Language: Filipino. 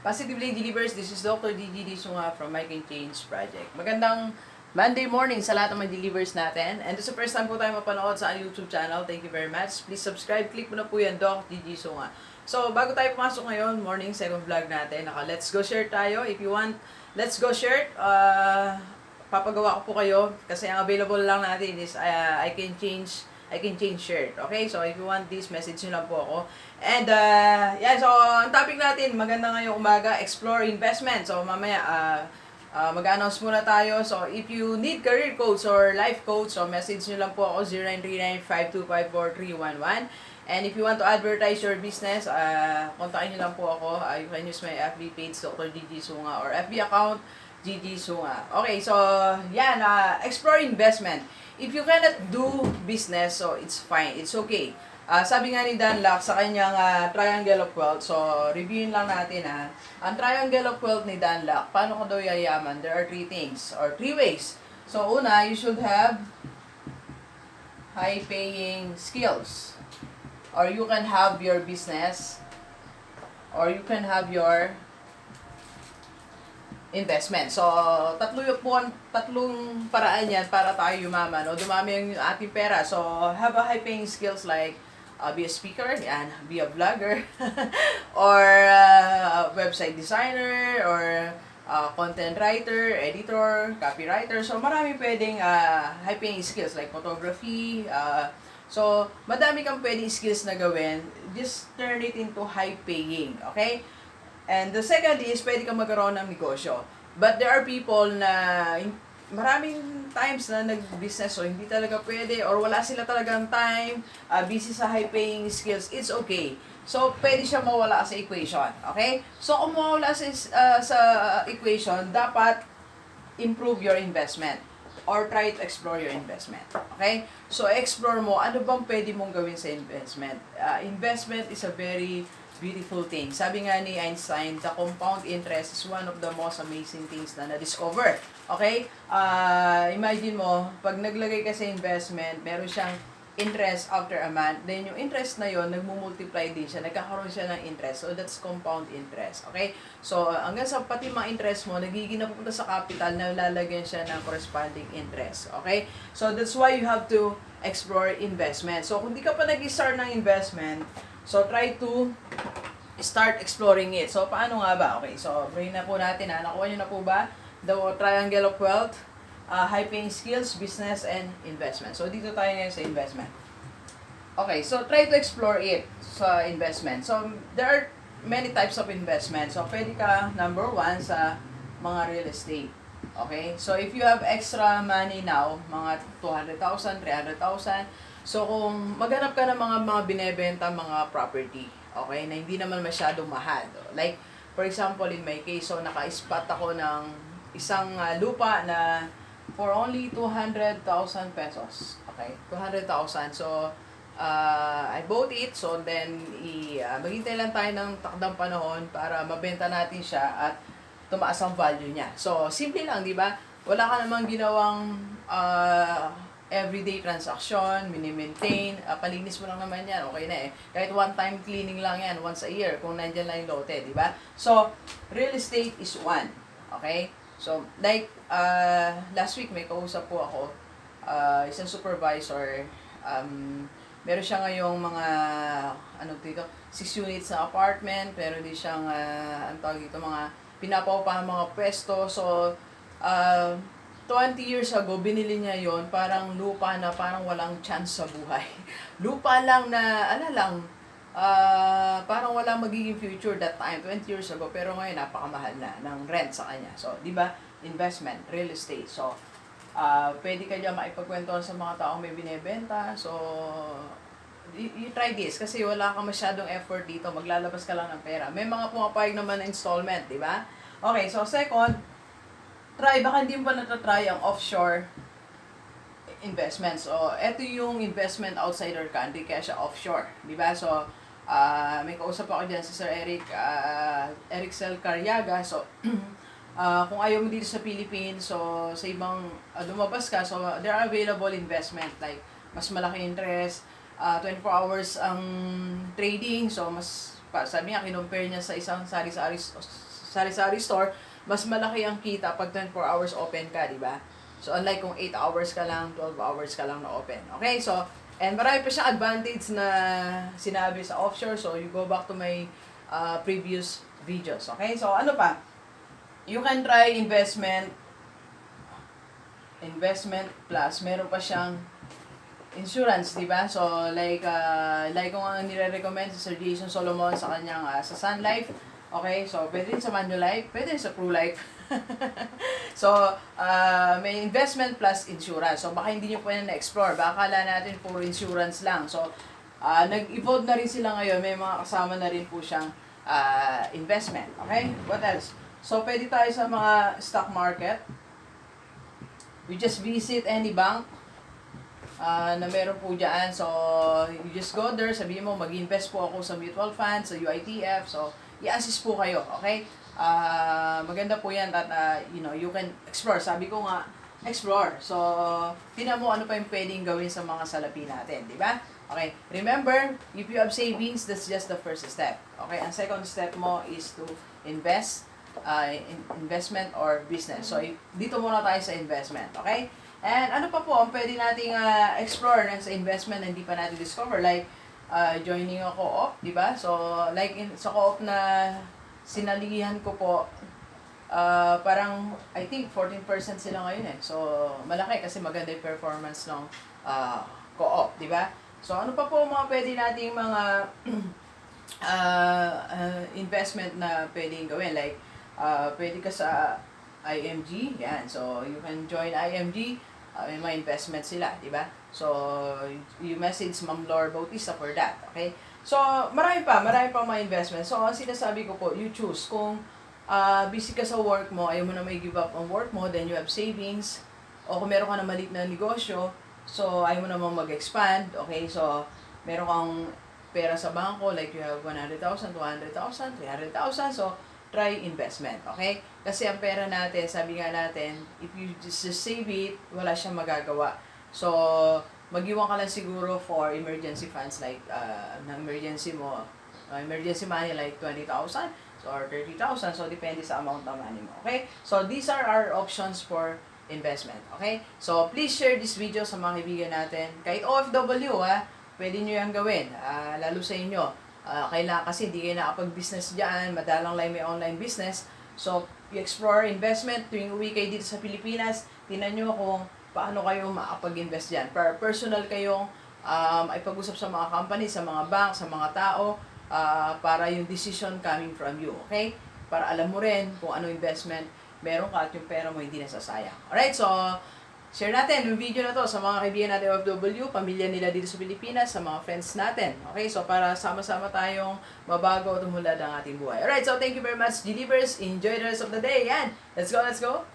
Positively Delivers, this is Dr. Gigi Sunga from My Can Change Project. Magandang Monday morning sa lahat ng mga delivers natin. And this is the first time po tayo mapanood sa YouTube channel. Thank you very much. Please subscribe. Click mo na po yan, Doc Gigi Sunga. So, bago tayo pumasok ngayon, morning, second vlog natin. Let's go share tayo. If you want, let's go share. Papagawa ko po kayo kasi ang available lang natin is I can change shirt. Okay? So, if you want this, message nyo lang po ako. And, so, ang topic natin, maganda ngayong umaga, explore investment. So, mamaya, mag-announce muna tayo. So, if you need career coach or life coach, so, message nyo lang po ako, 0939-5254-311. And if you want to advertise your business, kontakin nyo lang po ako. You can use my FB page, Dr. Gigi Sunga, or FB account, Gigi Sunga. Okay, so, yan, explore investment. If you cannot do business, so it's fine. It's okay. Sabi nga ni Dan Locke sa kanyang Triangle of Wealth, so reviewin lang natin Ang Triangle of Wealth ni Dan Locke, paano ka daw yayaman? There are three things, or three ways. So una, you should have high-paying skills. Or you can have your business, or you can have your investment. So, tatlong paraan yan para tayo yumaman o dumami yung ating pera. So, have a high-paying skills like be a speaker, yan, be a vlogger, or website designer, or content writer, editor, copywriter. So, marami pwedeng high-paying skills like photography. So, madami kang pwedeng skills na gawin. Just turn it into high-paying, okay? And the second is, pwede kang magkaroon ng negosyo. But there are people na maraming times na nag-business so hindi talaga pwede or wala sila talagang time, busy sa high-paying skills, it's okay. So, pwede siya mawala sa equation. Okay? So, kung mawala sa equation, dapat improve your investment or try to explore your investment. Okay? So, explore mo, ano bang pwede mong gawin sa investment? Investment is a very beautiful thing. Sabi nga ni Einstein, the compound interest is one of the most amazing things na na-discover. Okay? Imagine mo, pag naglagay ka sa investment, meron siyang interest after a month, then yung interest na yon nagmumultiply din siya, nagkakaroon siya ng interest. So, that's compound interest. Okay? So, hanggang sa pati mga interest mo, nagiging napupunta sa capital, na lalagyan siya ng corresponding interest. Okay? So, that's why you have to explore investment. So, kung di ka pa nag-start ng investment, so, try to start exploring it. So, paano nga ba? Okay, so, brain na po natin Nakuha nyo na po ba? The Triangle of Wealth, high-paying skills, business, and investment. So, dito tayo ngayon sa investment. Okay, so, try to explore it sa investment. So, there are many types of investment. So, pwede ka, number one, sa mga real estate. Okay? So, if you have extra money now, mga 200,000, 300,000, so, kung maghanap ka ng mga binebenta, mga property, okay, na hindi naman masyadong mahal. Like, for example, in my case, so, naka-spot ako ng isang lupa na for only 200,000 pesos. Okay, 200,000. So, I bought it. So, then, maghintay lang tayo ng takdang panahon para mabenta natin siya at tumaas ang value niya. So, simple lang, di ba? Wala ka namang ginawang everyday transaction, mini-maintain, palinis mo lang naman yan, okay na Kahit one-time cleaning lang yan, once a year, kung nandyan lang yung lote, di ba? So, real estate is one. Okay? So, like, last week may kausap po ako, isang supervisor, meron siya ngayong mga, 6 units na apartment, meron din siyang, mga pinapaupahan mga pwesto, so, 20 years ago, binili niya yon parang lupa na parang walang chance sa buhay. Lupa lang na, parang walang magiging future that time, 20 years ago. Pero ngayon, napakamahal na ng rent sa kanya. So, di ba? Investment, real estate. So, pwede ka dyan maipagkwentuhan sa mga taong may binebenta. So, you try this kasi wala kang masyadong effort dito. Maglalabas ka lang ng pera. May mga pumapayag naman na installment, di ba? Okay, so second, baka hindi mo pa natatry ang offshore investments. So, eto yung investment outside our country, kaya siya offshore. Diba? So, may kausap ako dyan si Sir Eric Carriaga. So, kung ayaw mo dito sa Philippines, so, sa ibang lumabas ka, so, there are available investment like mas malaki interest, 24 hours ang trading, so, mas, sabi niya, kinumpare niya sa isang sari-sari sari-sari store, mas malaki ang kita pag 24 hours open ka, di ba? So, unlike kung 8 hours ka lang, 12 hours ka lang na open. Okay, so, and marami pa siyang advantage na sinabi sa offshore. So, you go back to my previous videos. Okay, so ano pa? You can try investment plus. Meron pa siyang insurance, di ba? So, like kung ang nire-recommend sa Sir Jason Solomon sa kanyang sa Sun Life. Okay, so pwede rin sa Manulife, pwede rin sa True Life. So, may investment plus insurance. So, baka hindi nyo pwede na-explore. Baka akala natin puro insurance lang. So, nag-evolve na rin sila ngayon. May mga kasama na rin po siyang investment. Okay? What else? So, pwede tayo sa mga stock market. You just visit any bank na meron po dyan. So, you just go there. Sabihin mo, mag-invest po ako sa mutual funds, sa UITF. So, i-assist po kayo. Okay? Maganda po yan that you can explore. Sabi ko nga, explore. So, tingnan mo ano pa yung pwedeng gawin sa mga salapi natin, di ba? Okay, remember, if you have savings, that's just the first step. Okay, ang second step mo is to invest, investment or business. So, dito muna tayo sa investment, okay? And ano pa po ang pwede nating explore sa investment na hindi pa natin discover, like joining a co-op, di ba? So, like sa co-op na sinalihan ko po, parang I think 14% sila ngayon eh. So, malaki kasi maganda yung performance ng co-op, di ba? So, ano pa po mga pwede nating mga investment na pwedeng gawin? Like, pwede ka sa IMG, yan. So, you can join IMG, may mga investment sila, di ba? So, you message Ma'am Laura Bautista for that, okay? So, marami pa mga investment. So, ang sinasabi ko po, you choose. Kung busy ka sa work mo, ayaw mo na may give up ang work mo, then you have savings, o kung meron ka na maliit na negosyo, so ayaw mo namang mag-expand, okay? So, meron kang pera sa bangko, like you have 100,000, 200,000, 300,000, so, try investment, okay? Kasi ang pera natin, sabi nga natin, if you just save it, wala siyang magagawa. So, mag-iwan ka lang siguro for emergency funds like na emergency mo, emergency money like 20,000 or 30,000. So, depende sa amount ng money mo. Okay? So, these are our options for investment. Okay? So, please share this video sa mga kaibigan natin. Kahit OFW, pwede nyo yung gawin. Lalo sa inyo. Kailangan kasi hindi kayo nakapag-business dyan. Madalang lang may online business. So, i-explore investment. Tuwing uwi kayo dito sa Pilipinas, tingnan nyo kung paano kayo makapag-invest dyan. Personal kayong ay pag-usap sa mga company, sa mga bank, sa mga tao, para yung decision coming from you. Okay? Para alam mo rin kung ano investment meron ka at yung pera mo hindi nasasayang. Alright, so share natin yung video na to sa mga kaibigan natin OFW, pamilya nila dito sa Pilipinas, sa mga friends natin. Okay, so para sama-sama tayong mabago at umulad ang ating buhay. Alright, so thank you very much, Delivers. Enjoy the rest of the day. Yan, let's go, let's go.